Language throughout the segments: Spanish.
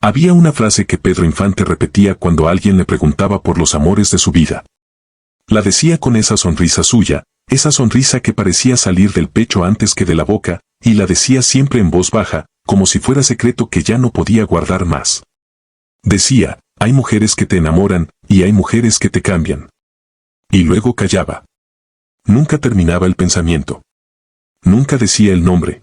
Había una frase que Pedro Infante repetía cuando alguien le preguntaba por los amores de su vida. La decía con esa sonrisa suya, esa sonrisa que parecía salir del pecho antes que de la boca, y la decía siempre en voz baja, como si fuera secreto que ya no podía guardar más. Decía, hay mujeres que te enamoran, y hay mujeres que te cambian. Y luego callaba. Nunca terminaba el pensamiento. Nunca decía el nombre.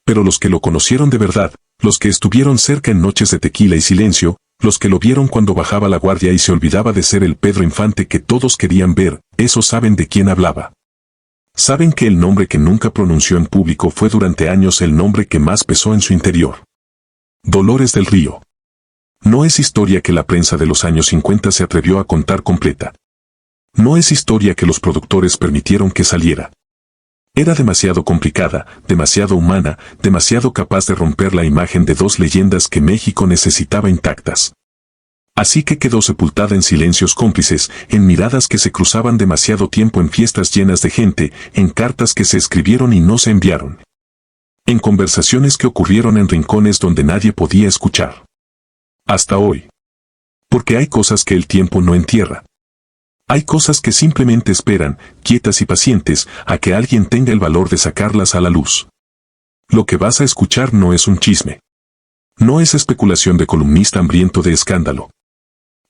Pero los que lo conocieron de verdad, los que estuvieron cerca en noches de tequila y silencio, los que lo vieron cuando bajaba la guardia y se olvidaba de ser el Pedro Infante que todos querían ver, esos saben de quién hablaba. Saben que el nombre que nunca pronunció en público fue durante años el nombre que más pesó en su interior. Dolores del Río. No es historia que la prensa de los años 50 se atrevió a contar completa. No es historia que los productores permitieron que saliera. Era demasiado complicada, demasiado humana, demasiado capaz de romper la imagen de dos leyendas que México necesitaba intactas. Así que quedó sepultada en silencios cómplices, en miradas que se cruzaban demasiado tiempo en fiestas llenas de gente, en cartas que se escribieron y no se enviaron. En conversaciones que ocurrieron en rincones donde nadie podía escuchar. Hasta hoy. Porque hay cosas que el tiempo no entierra. Hay cosas que simplemente esperan, quietas y pacientes, a que alguien tenga el valor de sacarlas a la luz. Lo que vas a escuchar no es un chisme. No es especulación de columnista hambriento de escándalo.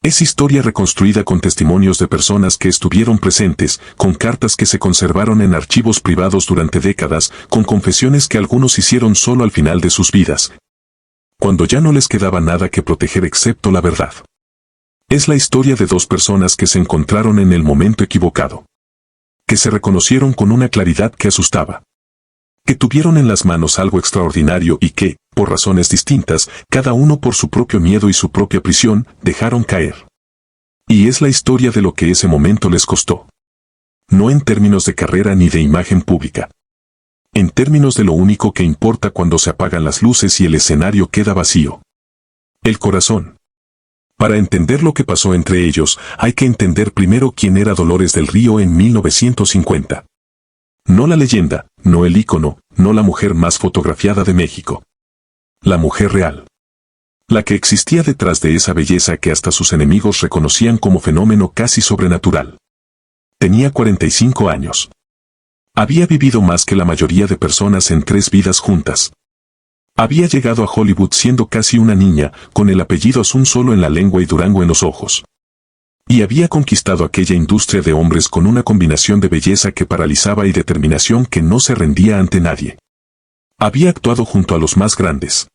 Es historia reconstruida con testimonios de personas que estuvieron presentes, con cartas que se conservaron en archivos privados durante décadas, con confesiones que algunos hicieron solo al final de sus vidas, cuando ya no les quedaba nada que proteger excepto la verdad. Es la historia de dos personas que se encontraron en el momento equivocado. Que se reconocieron con una claridad que asustaba. Que tuvieron en las manos algo extraordinario y que, por razones distintas, cada uno por su propio miedo y su propia prisión, dejaron caer. Y es la historia de lo que ese momento les costó. No en términos de carrera ni de imagen pública. En términos de lo único que importa cuando se apagan las luces y el escenario queda vacío. El corazón. Para entender lo que pasó entre ellos, hay que entender primero quién era Dolores del Río en 1950. No la leyenda, no el ícono, no la mujer más fotografiada de México. La mujer real. La que existía detrás de esa belleza que hasta sus enemigos reconocían como fenómeno casi sobrenatural. Tenía 45 años. Había vivido más que la mayoría de personas en 3 vidas juntas. Había llegado a Hollywood siendo casi una niña, con el apellido Asun solo en la lengua y Durango en los ojos. Y había conquistado aquella industria de hombres con una combinación de belleza que paralizaba y determinación que no se rendía ante nadie. Había actuado junto a los más grandes.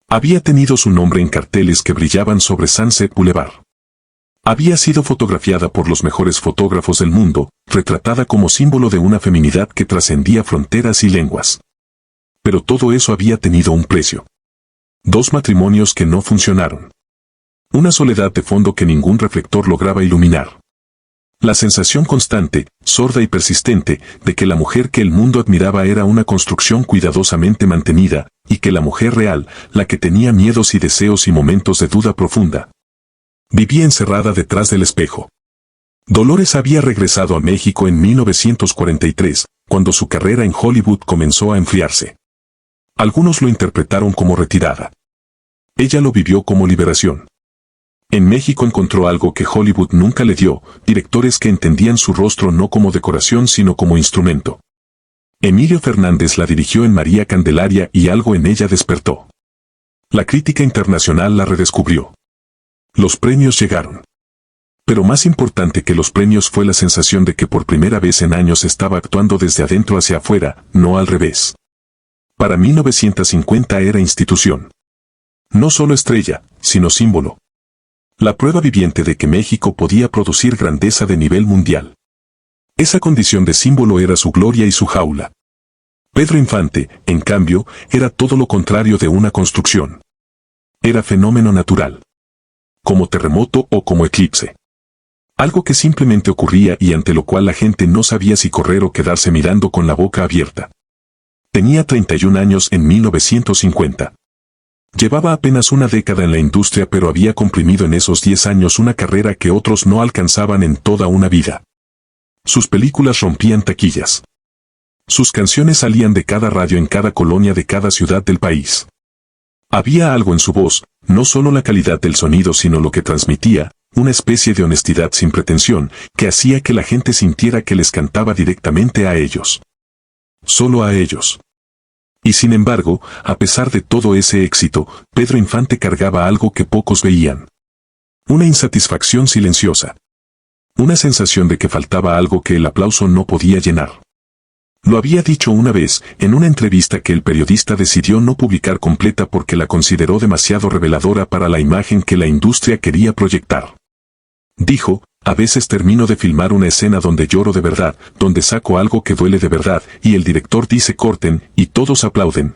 Había tenido su nombre en carteles que brillaban sobre Sunset Boulevard. Había sido fotografiada por los mejores fotógrafos del mundo, retratada como símbolo de una feminidad que trascendía fronteras y lenguas. Pero todo eso había tenido un precio. 2 matrimonios que no funcionaron. Una soledad de fondo que ningún reflector lograba iluminar. La sensación constante, sorda y persistente, de que la mujer que el mundo admiraba era una construcción cuidadosamente mantenida, y que la mujer real, la que tenía miedos y deseos y momentos de duda profunda, vivía encerrada detrás del espejo. Dolores había regresado a México en 1943, cuando su carrera en Hollywood comenzó a enfriarse. Algunos lo interpretaron como retirada. Ella lo vivió como liberación. En México encontró algo que Hollywood nunca le dio, directores que entendían su rostro no como decoración sino como instrumento. Emilio Fernández la dirigió en María Candelaria y algo en ella despertó. La crítica internacional la redescubrió. Los premios llegaron. Pero más importante que los premios fue la sensación de que por primera vez en años estaba actuando desde adentro hacia afuera, no al revés. Para 1950 era institución. No solo estrella, sino símbolo. La prueba viviente de que México podía producir grandeza de nivel mundial. Esa condición de símbolo era su gloria y su jaula. Pedro Infante, en cambio, era todo lo contrario de una construcción. Era fenómeno natural. Como terremoto o como eclipse. Algo que simplemente ocurría y ante lo cual la gente no sabía si correr o quedarse mirando con la boca abierta. Tenía 31 años en 1950. Llevaba apenas una década en la industria pero había comprimido en esos 10 años una carrera que otros no alcanzaban en toda una vida. Sus películas rompían taquillas. Sus canciones salían de cada radio en cada colonia de cada ciudad del país. Había algo en su voz, no solo la calidad del sonido sino lo que transmitía, una especie de honestidad sin pretensión, que hacía que la gente sintiera que les cantaba directamente a ellos. Solo a ellos. Y sin embargo, a pesar de todo ese éxito, Pedro Infante cargaba algo que pocos veían. Una insatisfacción silenciosa. Una sensación de que faltaba algo que el aplauso no podía llenar. Lo había dicho una vez, en una entrevista que el periodista decidió no publicar completa porque la consideró demasiado reveladora para la imagen que la industria quería proyectar. Dijo, a veces termino de filmar una escena donde lloro de verdad, donde saco algo que duele de verdad, y el director dice corten, y todos aplauden.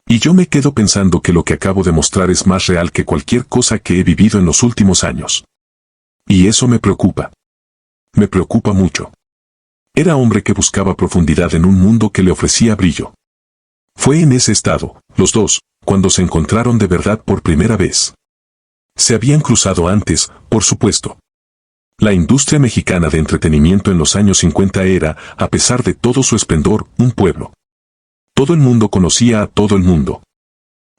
Y yo me quedo pensando que lo que acabo de mostrar es más real que cualquier cosa que he vivido en los últimos años. Y eso me preocupa. Me preocupa mucho. Era hombre que buscaba profundidad en un mundo que le ofrecía brillo. Fue en ese estado, los dos, cuando se encontraron de verdad por primera vez. Se habían cruzado antes, por supuesto. La industria mexicana de entretenimiento en los años 50 era, a pesar de todo su esplendor, un pueblo. Todo el mundo conocía a todo el mundo.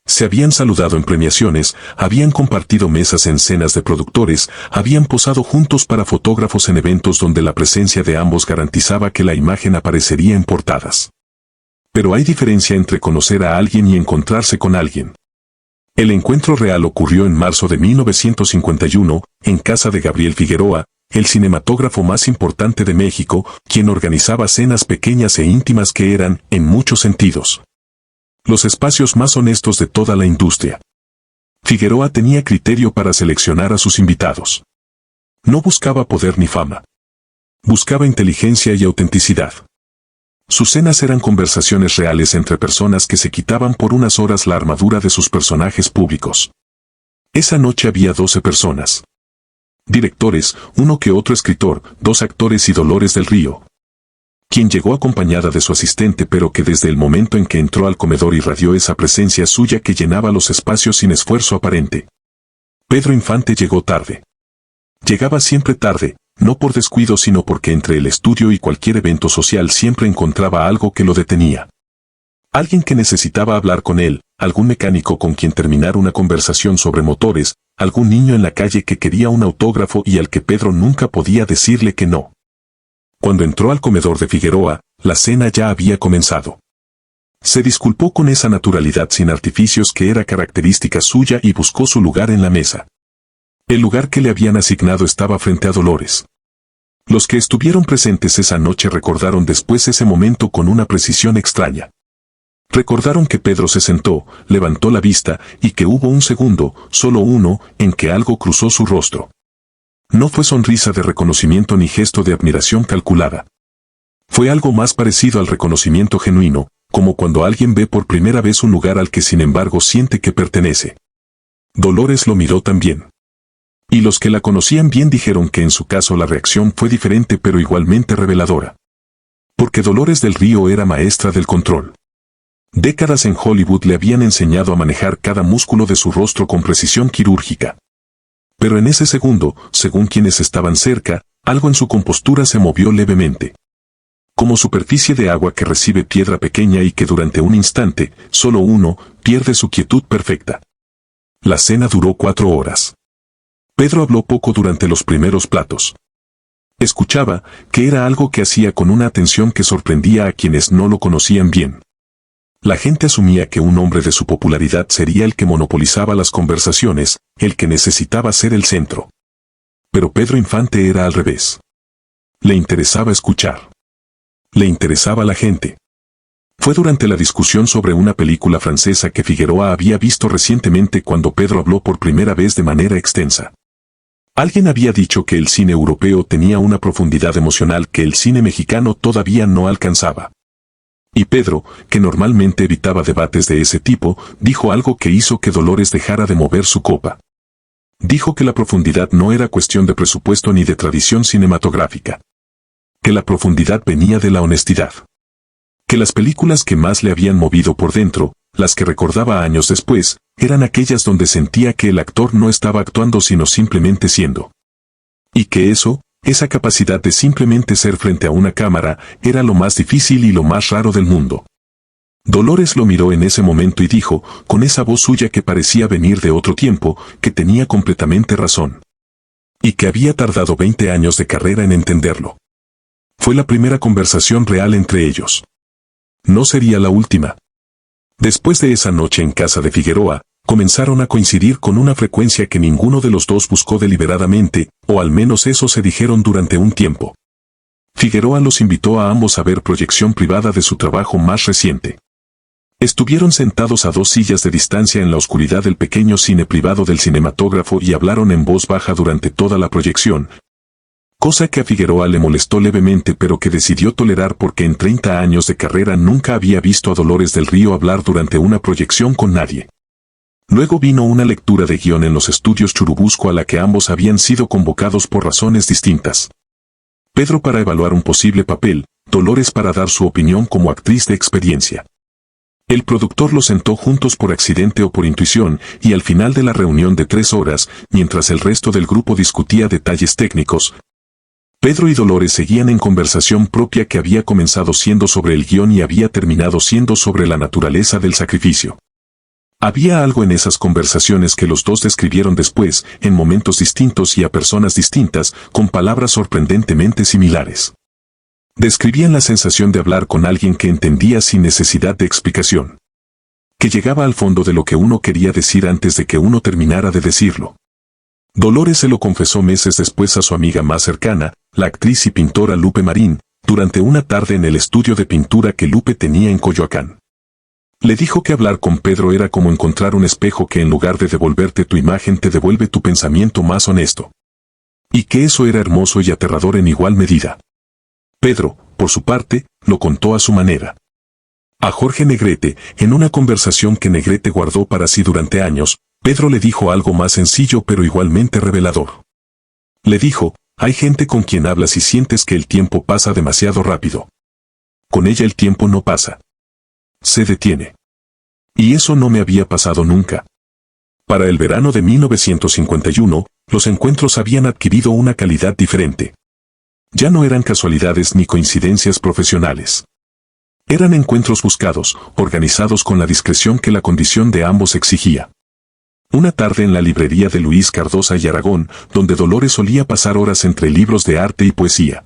Se habían saludado en premiaciones, habían compartido mesas en cenas de productores, habían posado juntos para fotógrafos en eventos donde la presencia de ambos garantizaba que la imagen aparecería en portadas. Pero hay diferencia entre conocer a alguien y encontrarse con alguien. El encuentro real ocurrió en marzo de 1951, en casa de Gabriel Figueroa, el cinematógrafo más importante de México, quien organizaba cenas pequeñas e íntimas que eran, en muchos sentidos, los espacios más honestos de toda la industria. Figueroa tenía criterio para seleccionar a sus invitados. No buscaba poder ni fama. Buscaba inteligencia y autenticidad. Sus cenas eran conversaciones reales entre personas que se quitaban por unas horas la armadura de sus personajes públicos. Esa noche había 12 personas. Directores, uno que otro escritor, 2 actores y Dolores del Río, quien llegó acompañada de su asistente pero que desde el momento en que entró al comedor irradió esa presencia suya que llenaba los espacios sin esfuerzo aparente. Pedro Infante llegó tarde. Llegaba siempre tarde, no por descuido sino porque entre el estudio y cualquier evento social siempre encontraba algo que lo detenía. Alguien que necesitaba hablar con él, algún mecánico con quien terminar una conversación sobre motores, algún niño en la calle que quería un autógrafo y al que Pedro nunca podía decirle que no. Cuando entró al comedor de Figueroa, la cena ya había comenzado. Se disculpó con esa naturalidad sin artificios que era característica suya y buscó su lugar en la mesa. El lugar que le habían asignado estaba frente a Dolores. Los que estuvieron presentes esa noche recordaron después ese momento con una precisión extraña. Recordaron que Pedro se sentó, levantó la vista y que hubo un segundo, solo uno, en que algo cruzó su rostro. No fue sonrisa de reconocimiento ni gesto de admiración calculada. Fue algo más parecido al reconocimiento genuino, como cuando alguien ve por primera vez un lugar al que sin embargo siente que pertenece. Dolores lo miró también. Y los que la conocían bien dijeron que en su caso la reacción fue diferente pero igualmente reveladora. Porque Dolores del Río era maestra del control. Décadas en Hollywood le habían enseñado a manejar cada músculo de su rostro con precisión quirúrgica. Pero en ese segundo, según quienes estaban cerca, algo en su compostura se movió levemente. Como superficie de agua que recibe piedra pequeña y que durante un instante, solo uno, pierde su quietud perfecta. La cena duró 4 horas. Pedro habló poco durante los primeros platos. Escuchaba, que era algo que hacía con una atención que sorprendía a quienes no lo conocían bien. La gente asumía que un hombre de su popularidad sería el que monopolizaba las conversaciones, el que necesitaba ser el centro. Pero Pedro Infante era al revés. Le interesaba escuchar. Le interesaba la gente. Fue durante la discusión sobre una película francesa que Figueroa había visto recientemente cuando Pedro habló por primera vez de manera extensa. Alguien había dicho que el cine europeo tenía una profundidad emocional que el cine mexicano todavía no alcanzaba. Y Pedro, que normalmente evitaba debates de ese tipo, dijo algo que hizo que Dolores dejara de mover su copa. Dijo que la profundidad no era cuestión de presupuesto ni de tradición cinematográfica. Que la profundidad venía de la honestidad. Que las películas que más le habían movido por dentro, las que recordaba años después, eran aquellas donde sentía que el actor no estaba actuando sino simplemente siendo. Y que esa capacidad de simplemente ser frente a una cámara, era lo más difícil y lo más raro del mundo. Dolores lo miró en ese momento y dijo, con esa voz suya que parecía venir de otro tiempo, que tenía completamente razón. Y que había tardado 20 años de carrera en entenderlo. Fue la primera conversación real entre ellos. No sería la última. Después de esa noche en casa de Figueroa, comenzaron a coincidir con una frecuencia que ninguno de los dos buscó deliberadamente, o al menos eso se dijeron durante un tiempo. Figueroa los invitó a ambos a ver proyección privada de su trabajo más reciente. Estuvieron sentados a 2 sillas de distancia en la oscuridad del pequeño cine privado del cinematógrafo y hablaron en voz baja durante toda la proyección, cosa que a Figueroa le molestó levemente pero que decidió tolerar porque en 30 años de carrera nunca había visto a Dolores del Río hablar durante una proyección con nadie. Luego vino una lectura de guión en los estudios Churubusco a la que ambos habían sido convocados por razones distintas. Pedro para evaluar un posible papel, Dolores para dar su opinión como actriz de experiencia. El productor los sentó juntos por accidente o por intuición, y al final de la reunión de 3 horas, mientras el resto del grupo discutía detalles técnicos, Pedro y Dolores seguían en conversación propia que había comenzado siendo sobre el guión y había terminado siendo sobre la naturaleza del sacrificio. Había algo en esas conversaciones que los dos describieron después, en momentos distintos y a personas distintas, con palabras sorprendentemente similares. Describían la sensación de hablar con alguien que entendía sin necesidad de explicación. Que llegaba al fondo de lo que uno quería decir antes de que uno terminara de decirlo. Dolores se lo confesó meses después a su amiga más cercana, la actriz y pintora Lupe Marín, durante una tarde en el estudio de pintura que Lupe tenía en Coyoacán. Le dijo que hablar con Pedro era como encontrar un espejo que en lugar de devolverte tu imagen te devuelve tu pensamiento más honesto. Y que eso era hermoso y aterrador en igual medida. Pedro, por su parte, lo contó a su manera. A Jorge Negrete, en una conversación que Negrete guardó para sí durante años, Pedro le dijo algo más sencillo pero igualmente revelador. Le dijo, hay gente con quien hablas y sientes que el tiempo pasa demasiado rápido. Con ella el tiempo no pasa. Se detiene. Y eso no me había pasado nunca. Para el verano de 1951, los encuentros habían adquirido una calidad diferente. Ya no eran casualidades ni coincidencias profesionales. Eran encuentros buscados, organizados con la discreción que la condición de ambos exigía. Una tarde en la librería de Luis Cardosa y Aragón, donde Dolores solía pasar horas entre libros de arte y poesía.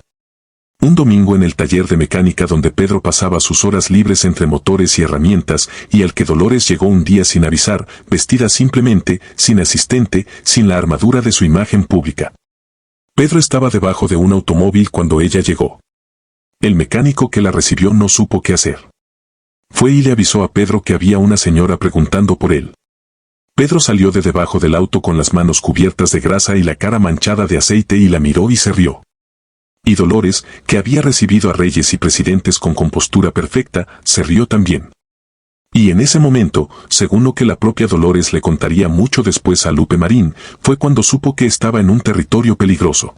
Un domingo en el taller de mecánica donde Pedro pasaba sus horas libres entre motores y herramientas, y al que Dolores llegó un día sin avisar, vestida simplemente, sin asistente, sin la armadura de su imagen pública. Pedro estaba debajo de un automóvil cuando ella llegó. El mecánico que la recibió no supo qué hacer. Fue y le avisó a Pedro que había una señora preguntando por él. Pedro salió de debajo del auto con las manos cubiertas de grasa y la cara manchada de aceite y la miró y se rió. Y Dolores, que había recibido a reyes y presidentes con compostura perfecta, se rió también. Y en ese momento, según lo que la propia Dolores le contaría mucho después a Lupe Marín, fue cuando supo que estaba en un territorio peligroso.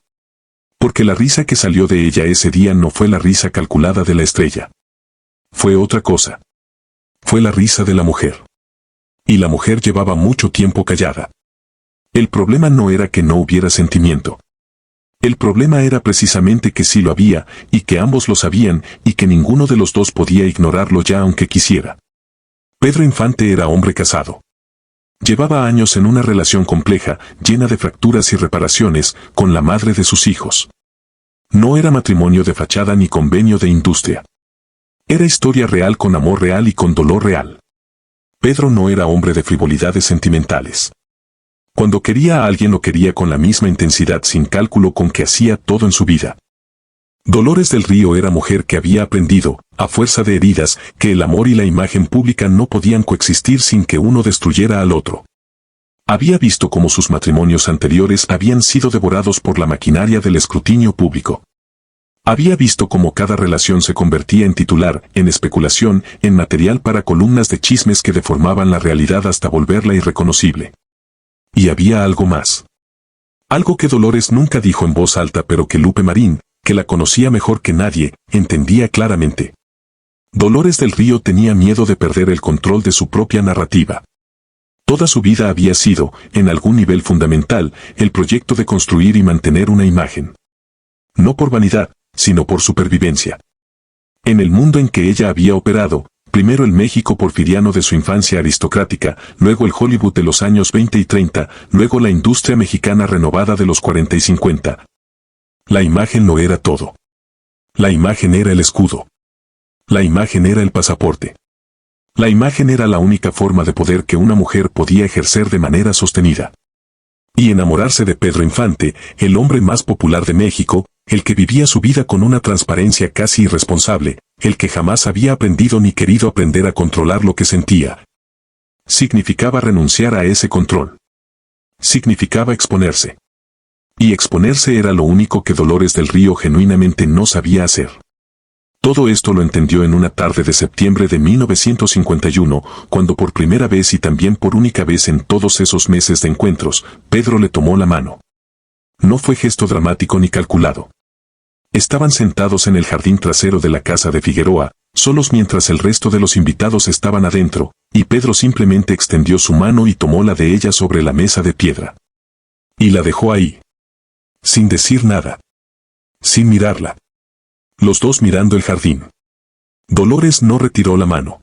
Porque la risa que salió de ella ese día no fue la risa calculada de la estrella. Fue otra cosa. Fue la risa de la mujer. Y la mujer llevaba mucho tiempo callada. El problema no era que no hubiera sentimiento. El problema era precisamente que sí lo había, y que ambos lo sabían, y que ninguno de los dos podía ignorarlo ya aunque quisiera. Pedro Infante era hombre casado. Llevaba años en una relación compleja, llena de fracturas y reparaciones, con la madre de sus hijos. No era matrimonio de fachada ni convenio de industria. Era historia real con amor real y con dolor real. Pedro no era hombre de frivolidades sentimentales. Cuando quería a alguien lo quería con la misma intensidad sin cálculo con que hacía todo en su vida. Dolores del Río era mujer que había aprendido, a fuerza de heridas, que el amor y la imagen pública no podían coexistir sin que uno destruyera al otro. Había visto cómo sus matrimonios anteriores habían sido devorados por la maquinaria del escrutinio público. Había visto cómo cada relación se convertía en titular, en especulación, en material para columnas de chismes que deformaban la realidad hasta volverla irreconocible. Y había algo más. Algo que Dolores nunca dijo en voz alta pero que Lupe Marín, que la conocía mejor que nadie, entendía claramente. Dolores del Río tenía miedo de perder el control de su propia narrativa. Toda su vida había sido, en algún nivel fundamental, el proyecto de construir y mantener una imagen. No por vanidad, sino por supervivencia. En el mundo en que ella había operado, Primero el México porfiriano de su infancia aristocrática, luego el Hollywood de los años 20 y 30, luego la industria mexicana renovada de los 40 y 50. La imagen lo era todo. La imagen era el escudo. La imagen era el pasaporte. La imagen era la única forma de poder que una mujer podía ejercer de manera sostenida. Y enamorarse de Pedro Infante, el hombre más popular de México, el que vivía su vida con una transparencia casi irresponsable, el que jamás había aprendido ni querido aprender a controlar lo que sentía. Significaba renunciar a ese control. Significaba exponerse. Y exponerse era lo único que Dolores del Río genuinamente no sabía hacer. Todo esto lo entendió en una tarde de septiembre de 1951, cuando por primera vez y también por única vez en todos esos meses de encuentros, Pedro le tomó la mano. No fue gesto dramático ni calculado. Estaban sentados en el jardín trasero de la casa de Figueroa, solos mientras el resto de los invitados estaban adentro, y Pedro simplemente extendió su mano y tomó la de ella sobre la mesa de piedra. Y la dejó ahí. Sin decir nada. Sin mirarla. Los dos mirando el jardín. Dolores no retiró la mano.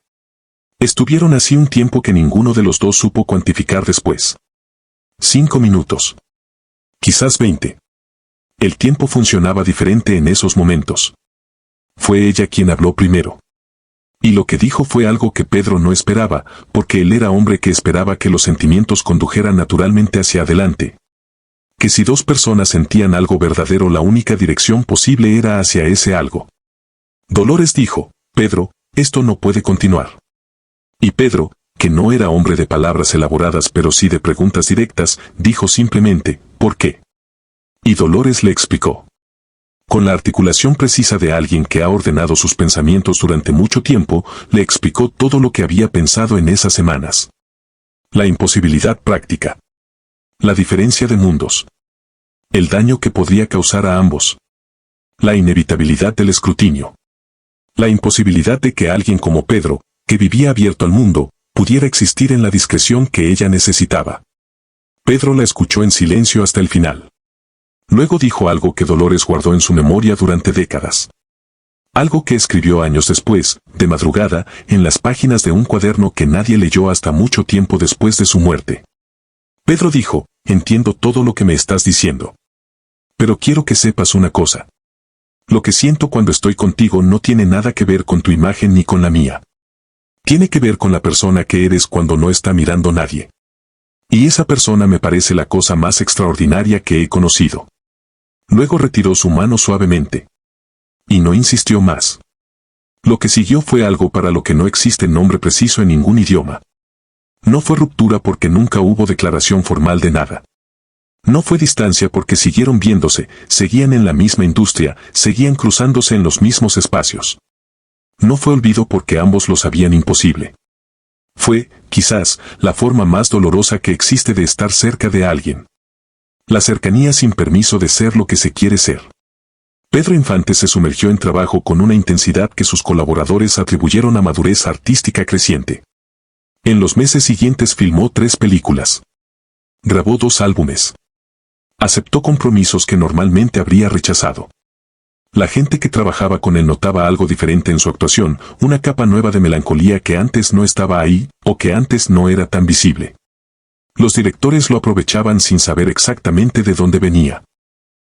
Estuvieron así un tiempo que ninguno de los dos supo cuantificar después. 5 minutos. Quizás 20. El tiempo funcionaba diferente en esos momentos. Fue ella quien habló primero. Y lo que dijo fue algo que Pedro no esperaba, porque él era hombre que esperaba que los sentimientos condujeran naturalmente hacia adelante. Que si dos personas sentían algo verdadero, la única dirección posible era hacia ese algo. Dolores dijo: Pedro, esto no puede continuar. Y Pedro, que no era hombre de palabras elaboradas pero sí de preguntas directas, dijo simplemente: ¿por qué? Y Dolores le explicó. Con la articulación precisa de alguien que ha ordenado sus pensamientos durante mucho tiempo, le explicó todo lo que había pensado en esas semanas. La imposibilidad práctica. La diferencia de mundos. El daño que podría causar a ambos. La inevitabilidad del escrutinio. La imposibilidad de que alguien como Pedro, que vivía abierto al mundo, pudiera existir en la discreción que ella necesitaba. Pedro la escuchó en silencio hasta el final. Luego dijo algo que Dolores guardó en su memoria durante décadas. Algo que escribió años después, de madrugada, en las páginas de un cuaderno que nadie leyó hasta mucho tiempo después de su muerte. Pedro dijo: entiendo todo lo que me estás diciendo. Pero quiero que sepas una cosa. Lo que siento cuando estoy contigo no tiene nada que ver con tu imagen ni con la mía. Tiene que ver con la persona que eres cuando no está mirando nadie. Y esa persona me parece la cosa más extraordinaria que he conocido. Luego retiró su mano suavemente. Y no insistió más. Lo que siguió fue algo para lo que no existe nombre preciso en ningún idioma. No fue ruptura porque nunca hubo declaración formal de nada. No fue distancia porque siguieron viéndose, seguían en la misma industria, seguían cruzándose en los mismos espacios. No fue olvido porque ambos lo sabían imposible. Fue, quizás, la forma más dolorosa que existe de estar cerca de alguien. La cercanía sin permiso de ser lo que se quiere ser. Pedro Infante se sumergió en trabajo con una intensidad que sus colaboradores atribuyeron a madurez artística creciente. En los meses siguientes filmó 3 películas. Grabó 2 álbumes. Aceptó compromisos que normalmente habría rechazado. La gente que trabajaba con él notaba algo diferente en su actuación, una capa nueva de melancolía que antes no estaba ahí, o que antes no era tan visible. Los directores lo aprovechaban sin saber exactamente de dónde venía.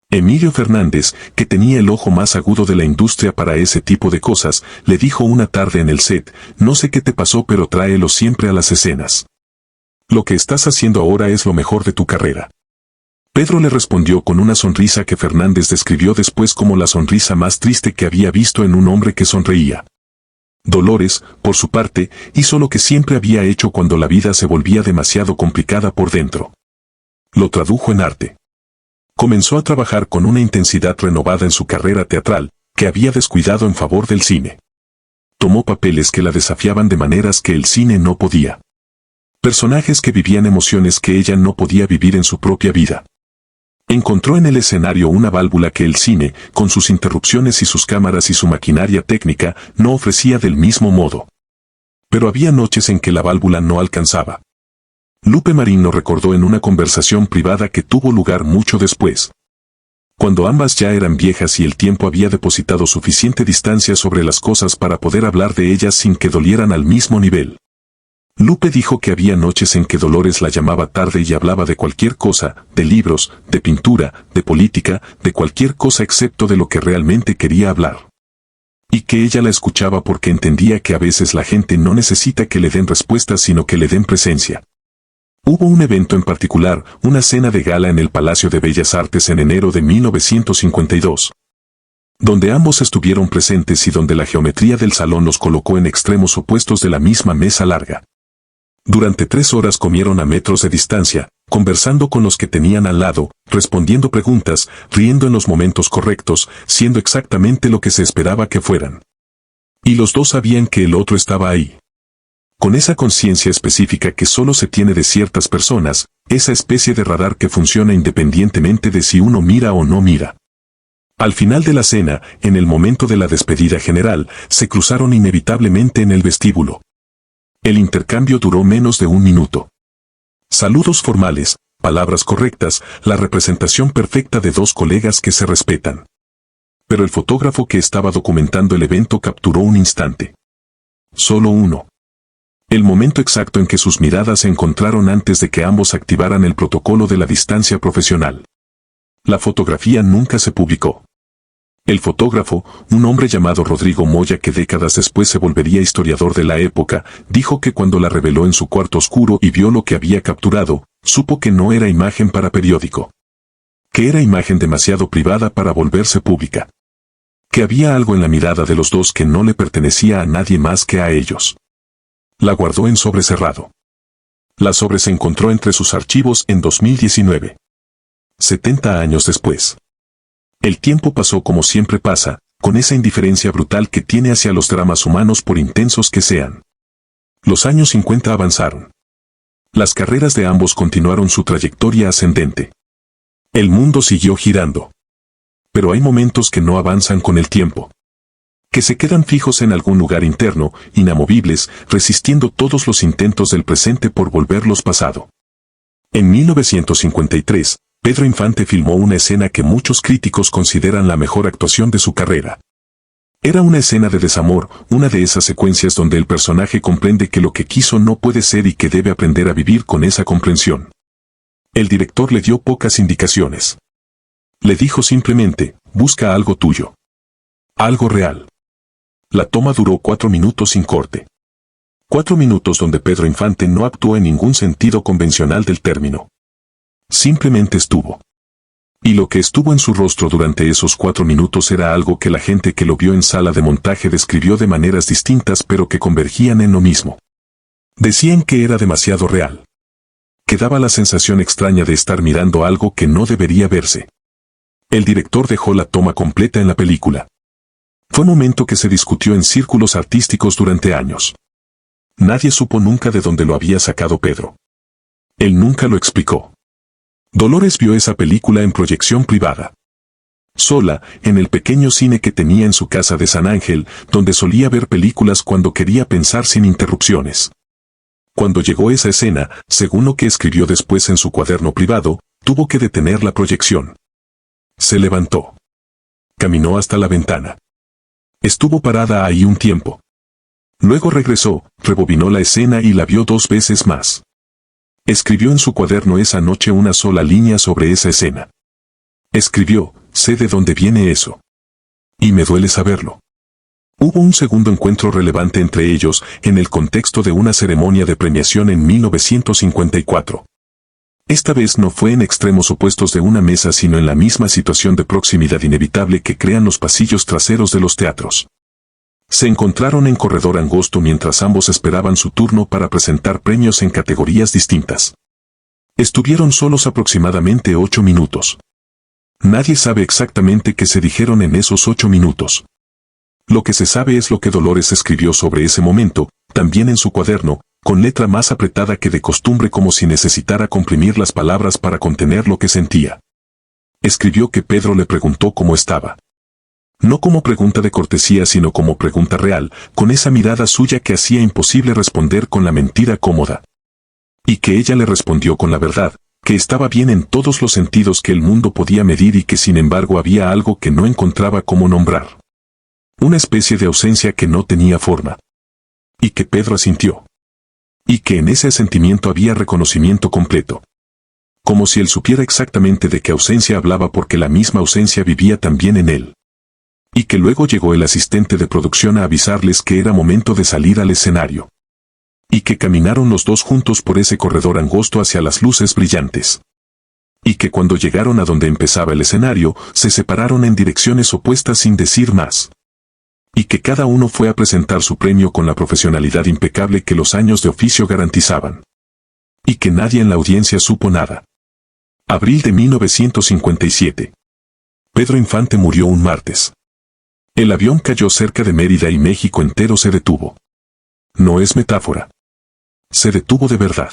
Emilio Fernández, que tenía el ojo más agudo de la industria para ese tipo de cosas, le dijo una tarde en el set: no sé qué te pasó, pero tráelo siempre a las escenas. Lo que estás haciendo ahora es lo mejor de tu carrera. Pedro le respondió con una sonrisa que Fernández describió después como la sonrisa más triste que había visto en un hombre que sonreía. Dolores, por su parte, hizo lo que siempre había hecho cuando la vida se volvía demasiado complicada por dentro. Lo tradujo en arte. Comenzó a trabajar con una intensidad renovada en su carrera teatral, que había descuidado en favor del cine. Tomó papeles que la desafiaban de maneras que el cine no podía. Personajes que vivían emociones que ella no podía vivir en su propia vida. Encontró en el escenario una válvula que el cine, con sus interrupciones y sus cámaras y su maquinaria técnica, no ofrecía del mismo modo. Pero había noches en que la válvula no alcanzaba. Lupe Marín lo recordó en una conversación privada que tuvo lugar mucho después. Cuando ambas ya eran viejas y el tiempo había depositado suficiente distancia sobre las cosas para poder hablar de ellas sin que dolieran al mismo nivel. Lupe dijo que había noches en que Dolores la llamaba tarde y hablaba de cualquier cosa, de libros, de pintura, de política, de cualquier cosa excepto de lo que realmente quería hablar. Y que ella la escuchaba porque entendía que a veces la gente no necesita que le den respuestas sino que le den presencia. Hubo un evento en particular, una cena de gala en el Palacio de Bellas Artes en enero de 1952. Donde ambos estuvieron presentes y donde la geometría del salón los colocó en extremos opuestos de la misma mesa larga. Durante 3 horas comieron a metros de distancia, conversando con los que tenían al lado, respondiendo preguntas, riendo en los momentos correctos, siendo exactamente lo que se esperaba que fueran. Y los dos sabían que el otro estaba ahí. Con esa conciencia específica que solo se tiene de ciertas personas, esa especie de radar que funciona independientemente de si uno mira o no mira. Al final de la cena, en el momento de la despedida general, se cruzaron inevitablemente en el vestíbulo. El intercambio duró menos de 1 minuto. Saludos formales, palabras correctas, la representación perfecta de dos colegas que se respetan. Pero el fotógrafo que estaba documentando el evento capturó un instante. Solo uno. El momento exacto en que sus miradas se encontraron antes de que ambos activaran el protocolo de la distancia profesional. La fotografía nunca se publicó. El fotógrafo, un hombre llamado Rodrigo Moya que décadas después se volvería historiador de la época, dijo que cuando la reveló en su cuarto oscuro y vio lo que había capturado, supo que no era imagen para periódico. Que era imagen demasiado privada para volverse pública. Que había algo en la mirada de los dos que no le pertenecía a nadie más que a ellos. La guardó en sobre cerrado. La sobre se encontró entre sus archivos en 2019. 70 años después. El tiempo pasó como siempre pasa, con esa indiferencia brutal que tiene hacia los dramas humanos por intensos que sean. Los años 50 avanzaron. Las carreras de ambos continuaron su trayectoria ascendente. El mundo siguió girando. Pero hay momentos que no avanzan con el tiempo. Que se quedan fijos en algún lugar interno, inamovibles, resistiendo todos los intentos del presente por volverlos pasado. En 1953, Pedro Infante filmó una escena que muchos críticos consideran la mejor actuación de su carrera. Era una escena de desamor, una de esas secuencias donde el personaje comprende que lo que quiso no puede ser y que debe aprender a vivir con esa comprensión. El director le dio pocas indicaciones. Le dijo simplemente, busca algo tuyo. Algo real. La toma duró 4 minutos sin corte. 4 minutos donde Pedro Infante no actuó en ningún sentido convencional del término. Simplemente estuvo. Y lo que estuvo en su rostro durante esos 4 minutos era algo que la gente que lo vio en sala de montaje describió de maneras distintas pero que convergían en lo mismo. Decían que era demasiado real. Que daba la sensación extraña de estar mirando algo que no debería verse. El director dejó la toma completa en la película. Fue un momento que se discutió en círculos artísticos durante años. Nadie supo nunca de dónde lo había sacado Pedro. Él nunca lo explicó. Dolores vio esa película en proyección privada. Sola, en el pequeño cine que tenía en su casa de San Ángel, donde solía ver películas cuando quería pensar sin interrupciones. Cuando llegó esa escena, según lo que escribió después en su cuaderno privado, tuvo que detener la proyección. Se levantó. Caminó hasta la ventana. Estuvo parada ahí un tiempo. Luego regresó, rebobinó la escena y la vio 2 veces más. Escribió en su cuaderno esa noche una sola línea sobre esa escena. Escribió, sé de dónde viene eso. Y me duele saberlo. Hubo un segundo encuentro relevante entre ellos, en el contexto de una ceremonia de premiación en 1954. Esta vez no fue en extremos opuestos de una mesa sino en la misma situación de proximidad inevitable que crean los pasillos traseros de los teatros. Se encontraron en corredor angosto mientras ambos esperaban su turno para presentar premios en categorías distintas. Estuvieron solos aproximadamente 8 minutos. Nadie sabe exactamente qué se dijeron en esos 8 minutos. Lo que se sabe es lo que Dolores escribió sobre ese momento, también en su cuaderno, con letra más apretada que de costumbre como si necesitara comprimir las palabras para contener lo que sentía. Escribió que Pedro le preguntó cómo estaba. No como pregunta de cortesía sino como pregunta real, con esa mirada suya que hacía imposible responder con la mentira cómoda. Y que ella le respondió con la verdad, que estaba bien en todos los sentidos que el mundo podía medir y que sin embargo había algo que no encontraba cómo nombrar. Una especie de ausencia que no tenía forma. Y que Pedro asintió. Y que en ese sentimiento había reconocimiento completo. Como si él supiera exactamente de qué ausencia hablaba porque la misma ausencia vivía también en él. Y que luego llegó el asistente de producción a avisarles que era momento de salir al escenario. Y que caminaron los dos juntos por ese corredor angosto hacia las luces brillantes. Y que cuando llegaron a donde empezaba el escenario, se separaron en direcciones opuestas sin decir más. Y que cada uno fue a presentar su premio con la profesionalidad impecable que los años de oficio garantizaban. Y que nadie en la audiencia supo nada. Abril de 1957. Pedro Infante murió un martes. El avión cayó cerca de Mérida y México entero se detuvo. No es metáfora. Se detuvo de verdad.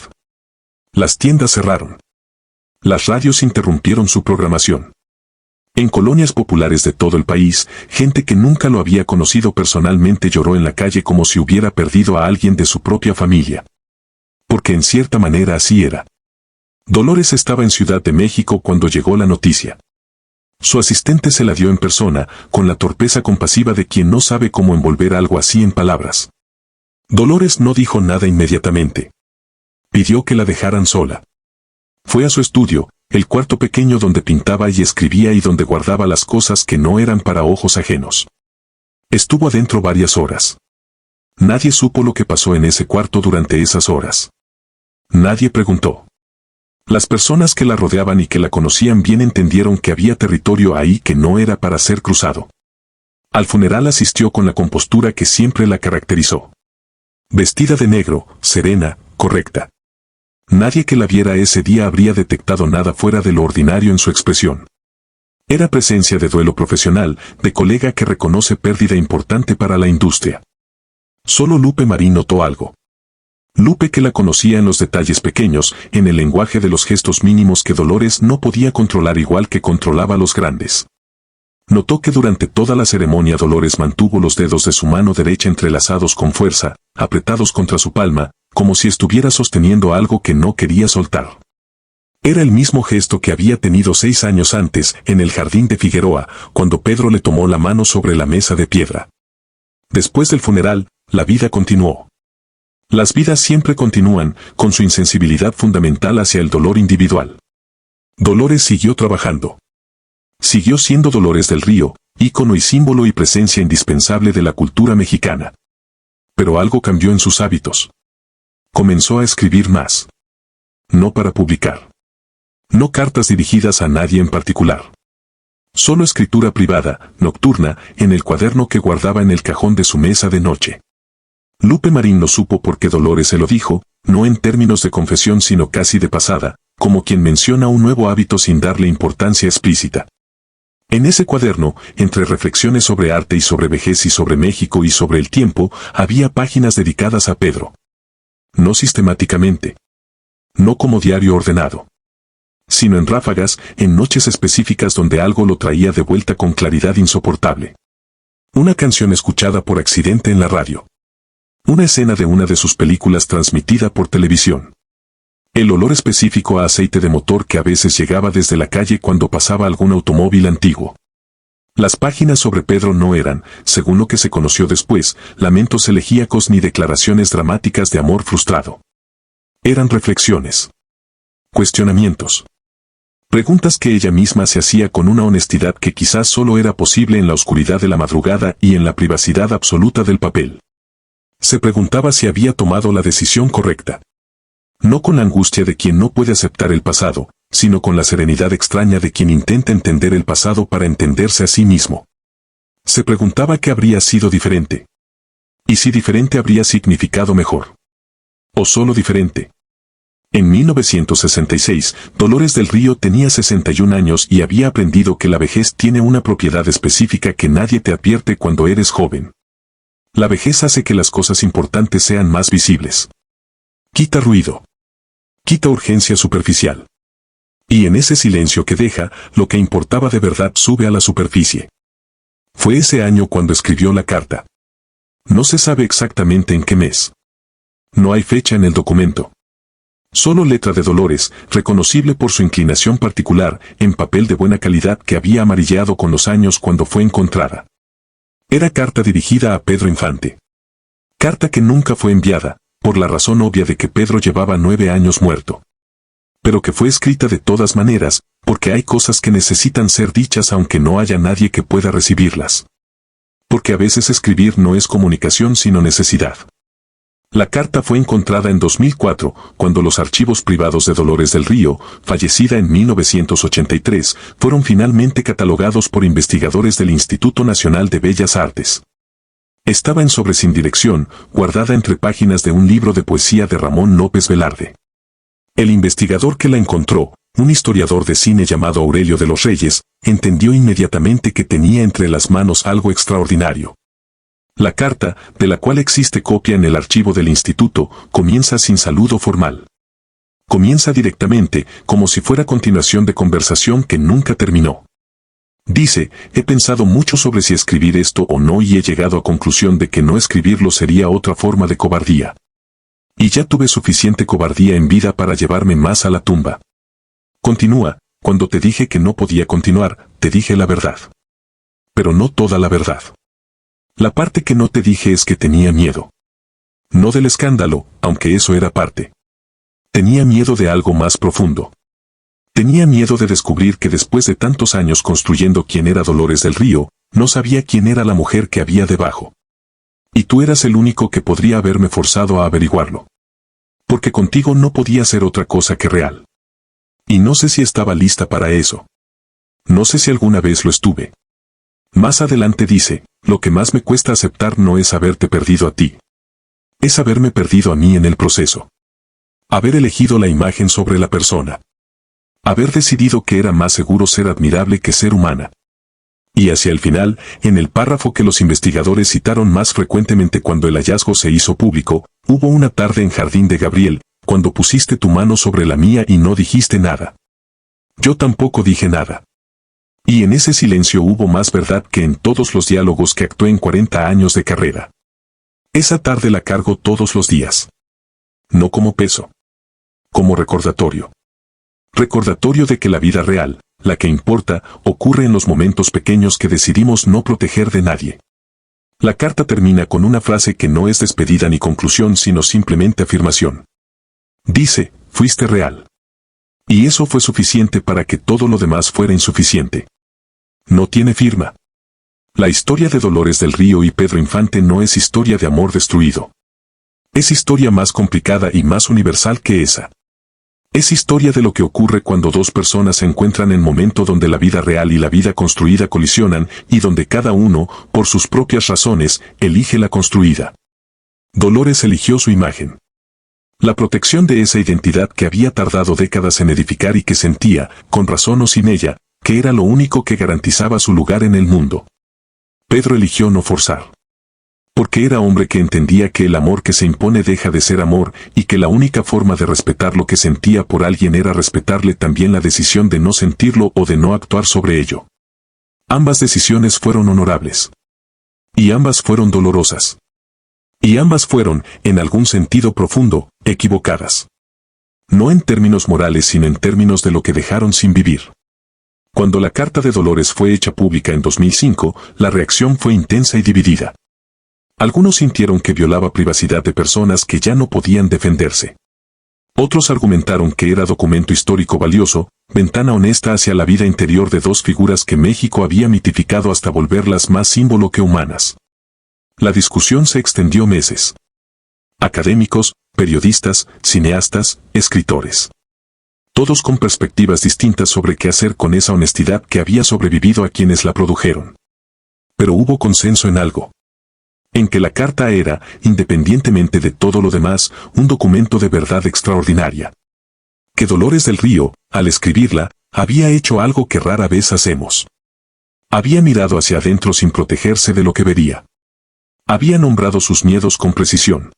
Las tiendas cerraron. Las radios interrumpieron su programación. En colonias populares de todo el país, gente que nunca lo había conocido personalmente lloró en la calle como si hubiera perdido a alguien de su propia familia. Porque en cierta manera así era. Dolores estaba en Ciudad de México cuando llegó la noticia. Su asistente se la dio en persona, con la torpeza compasiva de quien no sabe cómo envolver algo así en palabras. Dolores no dijo nada inmediatamente. Pidió que la dejaran sola. Fue a su estudio, el cuarto pequeño donde pintaba y escribía y donde guardaba las cosas que no eran para ojos ajenos. Estuvo adentro varias horas. Nadie supo lo que pasó en ese cuarto durante esas horas. Nadie preguntó. Las personas que la rodeaban y que la conocían bien entendieron que había territorio ahí que no era para ser cruzado. Al funeral asistió con la compostura que siempre la caracterizó. Vestida de negro, serena, correcta. Nadie que la viera ese día habría detectado nada fuera de lo ordinario en su expresión. Era presencia de duelo profesional, de colega que reconoce pérdida importante para la industria. Solo Lupe Marín notó algo. Lupe, que la conocía en los detalles pequeños, en el lenguaje de los gestos mínimos que Dolores no podía controlar igual que controlaba los grandes. Notó que durante toda la ceremonia Dolores mantuvo los dedos de su mano derecha entrelazados con fuerza, apretados contra su palma, como si estuviera sosteniendo algo que no quería soltar. Era el mismo gesto que había tenido 6 años antes, en el jardín de Figueroa, cuando Pedro le tomó la mano sobre la mesa de piedra. Después del funeral, la vida continuó. Las vidas siempre continúan, con su insensibilidad fundamental hacia el dolor individual. Dolores siguió trabajando. Siguió siendo Dolores del Río, ícono y símbolo y presencia indispensable de la cultura mexicana. Pero algo cambió en sus hábitos. Comenzó a escribir más. No para publicar. No cartas dirigidas a nadie en particular. Solo escritura privada, nocturna, en el cuaderno que guardaba en el cajón de su mesa de noche. Lupe Marín lo supo porque Dolores se lo dijo, no en términos de confesión sino casi de pasada, como quien menciona un nuevo hábito sin darle importancia explícita. En ese cuaderno, entre reflexiones sobre arte y sobre vejez y sobre México y sobre el tiempo, había páginas dedicadas a Pedro. No sistemáticamente. No como diario ordenado. Sino en ráfagas, en noches específicas donde algo lo traía de vuelta con claridad insoportable. Una canción escuchada por accidente en la radio. Una escena de una de sus películas transmitida por televisión. El olor específico a aceite de motor que a veces llegaba desde la calle cuando pasaba algún automóvil antiguo. Las páginas sobre Pedro no eran, según lo que se conoció después, lamentos elegíacos ni declaraciones dramáticas de amor frustrado. Eran reflexiones. Cuestionamientos. Preguntas que ella misma se hacía con una honestidad que quizás solo era posible en la oscuridad de la madrugada y en la privacidad absoluta del papel. Se preguntaba si había tomado la decisión correcta. No con la angustia de quien no puede aceptar el pasado, sino con la serenidad extraña de quien intenta entender el pasado para entenderse a sí mismo. Se preguntaba qué habría sido diferente. Y si diferente habría significado mejor. O solo diferente. En 1966, Dolores del Río tenía 61 años y había aprendido que la vejez tiene una propiedad específica que nadie te advierte cuando eres joven. La vejez hace que las cosas importantes sean más visibles. Quita ruido. Quita urgencia superficial. Y en ese silencio que deja, lo que importaba de verdad sube a la superficie. Fue ese año cuando escribió la carta. No se sabe exactamente en qué mes. No hay fecha en el documento. Solo letra de Dolores, reconocible por su inclinación particular, en papel de buena calidad que había amarillado con los años cuando fue encontrada. Era carta dirigida a Pedro Infante. Carta que nunca fue enviada, por la razón obvia de que Pedro llevaba 9 años muerto. Pero que fue escrita de todas maneras, porque hay cosas que necesitan ser dichas aunque no haya nadie que pueda recibirlas. Porque a veces escribir no es comunicación sino necesidad. La carta fue encontrada en 2004, cuando los archivos privados de Dolores del Río, fallecida en 1983, fueron finalmente catalogados por investigadores del Instituto Nacional de Bellas Artes. Estaba en sobre sin dirección, guardada entre páginas de un libro de poesía de Ramón López Velarde. El investigador que la encontró, un historiador de cine llamado Aurelio de los Reyes, entendió inmediatamente que tenía entre las manos algo extraordinario. La carta, de la cual existe copia en el archivo del instituto, comienza sin saludo formal. Comienza directamente, como si fuera continuación de conversación que nunca terminó. Dice, he pensado mucho sobre si escribir esto o no y he llegado a conclusión de que no escribirlo sería otra forma de cobardía. Y ya tuve suficiente cobardía en vida para llevarme más a la tumba. Continúa, cuando te dije que no podía continuar, te dije la verdad. Pero no toda la verdad. La parte que no te dije es que tenía miedo. No del escándalo, aunque eso era parte. Tenía miedo de algo más profundo. Tenía miedo de descubrir que después de tantos años construyendo quién era Dolores del Río, no sabía quién era la mujer que había debajo. Y tú eras el único que podría haberme forzado a averiguarlo. Porque contigo no podía ser otra cosa que real. Y no sé si estaba lista para eso. No sé si alguna vez lo estuve. Más adelante dice, lo que más me cuesta aceptar no es haberte perdido a ti. Es haberme perdido a mí en el proceso. Haber elegido la imagen sobre la persona. Haber decidido que era más seguro ser admirable que ser humana. Y hacia el final, en el párrafo que los investigadores citaron más frecuentemente cuando el hallazgo se hizo público, hubo una tarde en Jardín de Gabriel, cuando pusiste tu mano sobre la mía y no dijiste nada. Yo tampoco dije nada. Y en ese silencio hubo más verdad que en todos los diálogos que actué en 40 años de carrera. Esa tarde la cargo todos los días. No como peso. Como recordatorio. Recordatorio de que la vida real, la que importa, ocurre en los momentos pequeños que decidimos no proteger de nadie. La carta termina con una frase que no es despedida ni conclusión sino simplemente afirmación. Dice, fuiste real. Y eso fue suficiente para que todo lo demás fuera insuficiente. No tiene firma. La historia de Dolores del Río y Pedro Infante no es historia de amor destruido. Es historia más complicada y más universal que esa. Es historia de lo que ocurre cuando dos personas se encuentran en momento donde la vida real y la vida construida colisionan y donde cada uno, por sus propias razones, elige la construida. Dolores eligió su imagen. La protección de esa identidad que había tardado décadas en edificar y que sentía, con razón o sin ella, que era lo único que garantizaba su lugar en el mundo. Pedro eligió no forzar. Porque era hombre que entendía que el amor que se impone deja de ser amor y que la única forma de respetar lo que sentía por alguien era respetarle también la decisión de no sentirlo o de no actuar sobre ello. Ambas decisiones fueron honorables. Y ambas fueron dolorosas. Y ambas fueron, en algún sentido profundo, equivocadas. No en términos morales sino en términos de lo que dejaron sin vivir. Cuando la carta de Dolores fue hecha pública en 2005, la reacción fue intensa y dividida. Algunos sintieron que violaba privacidad de personas que ya no podían defenderse. Otros argumentaron que era documento histórico valioso, ventana honesta hacia la vida interior de dos figuras que México había mitificado hasta volverlas más símbolo que humanas. La discusión se extendió meses. Académicos, periodistas, cineastas, escritores. Todos con perspectivas distintas sobre qué hacer con esa honestidad que había sobrevivido a quienes la produjeron. Pero hubo consenso en algo. En que la carta era, independientemente de todo lo demás, un documento de verdad extraordinaria. Que Dolores del Río, al escribirla, había hecho algo que rara vez hacemos. Había mirado hacia adentro sin protegerse de lo que vería. Había nombrado sus miedos con precisión.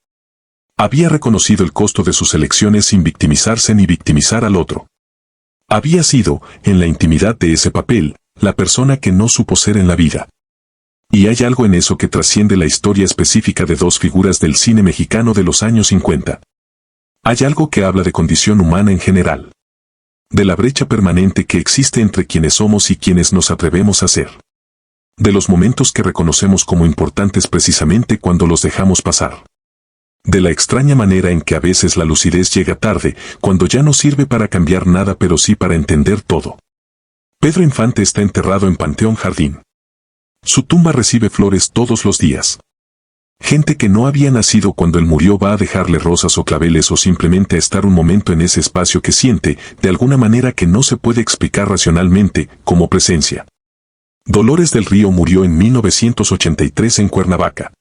Había reconocido el costo de sus elecciones sin victimizarse ni victimizar al otro. Había sido, en la intimidad de ese papel, la persona que no supo ser en la vida. Y hay algo en eso que trasciende la historia específica de dos figuras del cine mexicano de los años 50. Hay algo que habla de condición humana en general. De la brecha permanente que existe entre quienes somos y quienes nos atrevemos a ser. De los momentos que reconocemos como importantes precisamente cuando los dejamos pasar. De la extraña manera en que a veces la lucidez llega tarde, cuando ya no sirve para cambiar nada pero sí para entender todo. Pedro Infante está enterrado en Panteón Jardín. Su tumba recibe flores todos los días. Gente que no había nacido cuando él murió va a dejarle rosas o claveles o simplemente a estar un momento en ese espacio que siente, de alguna manera que no se puede explicar racionalmente, como presencia. Dolores del Río murió en 1983 en Cuernavaca.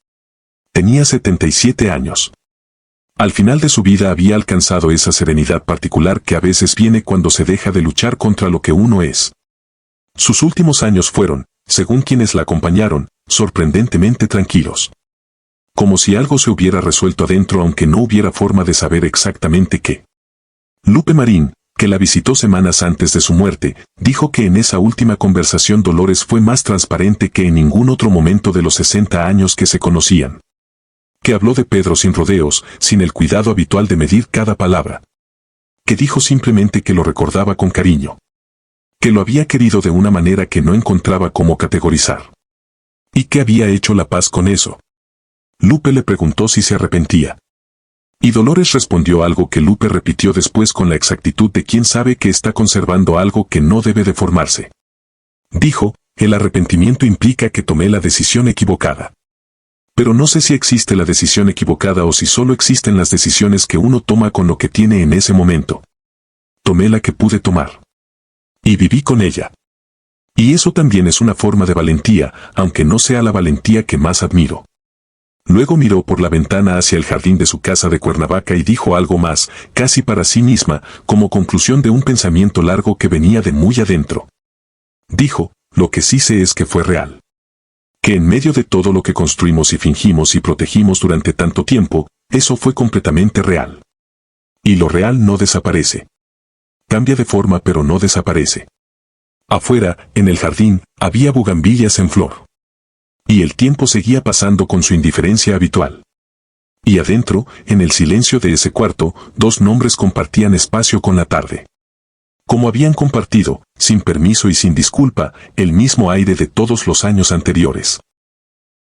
Tenía 77 años. Al final de su vida había alcanzado esa serenidad particular que a veces viene cuando se deja de luchar contra lo que uno es. Sus últimos años fueron, según quienes la acompañaron, sorprendentemente tranquilos. Como si algo se hubiera resuelto adentro aunque no hubiera forma de saber exactamente qué. Lupe Marín, que la visitó semanas antes de su muerte, dijo que en esa última conversación Dolores fue más transparente que en ningún otro momento de los 60 años que se conocían. Que habló de Pedro sin rodeos, sin el cuidado habitual de medir cada palabra. Que dijo simplemente que lo recordaba con cariño. Que lo había querido de una manera que no encontraba cómo categorizar. Y que había hecho la paz con eso. Lupe le preguntó si se arrepentía. Y Dolores respondió algo que Lupe repitió después con la exactitud de quien sabe que está conservando algo que no debe deformarse. Dijo, el arrepentimiento implica que tomé la decisión equivocada. Pero no sé si existe la decisión equivocada o si solo existen las decisiones que uno toma con lo que tiene en ese momento. Tomé la que pude tomar. Y viví con ella. Y eso también es una forma de valentía, aunque no sea la valentía que más admiro. Luego miró por la ventana hacia el jardín de su casa de Cuernavaca y dijo algo más, casi para sí misma, como conclusión de un pensamiento largo que venía de muy adentro. Dijo, lo que sí sé es que fue real. Que en medio de todo lo que construimos y fingimos y protegimos durante tanto tiempo, eso fue completamente real. Y lo real no desaparece. Cambia de forma pero no desaparece. Afuera, en el jardín, había bugambillas en flor. Y el tiempo seguía pasando con su indiferencia habitual. Y adentro, en el silencio de ese cuarto, dos nombres compartían espacio con la tarde. Como habían compartido, sin permiso y sin disculpa, el mismo aire de todos los años anteriores.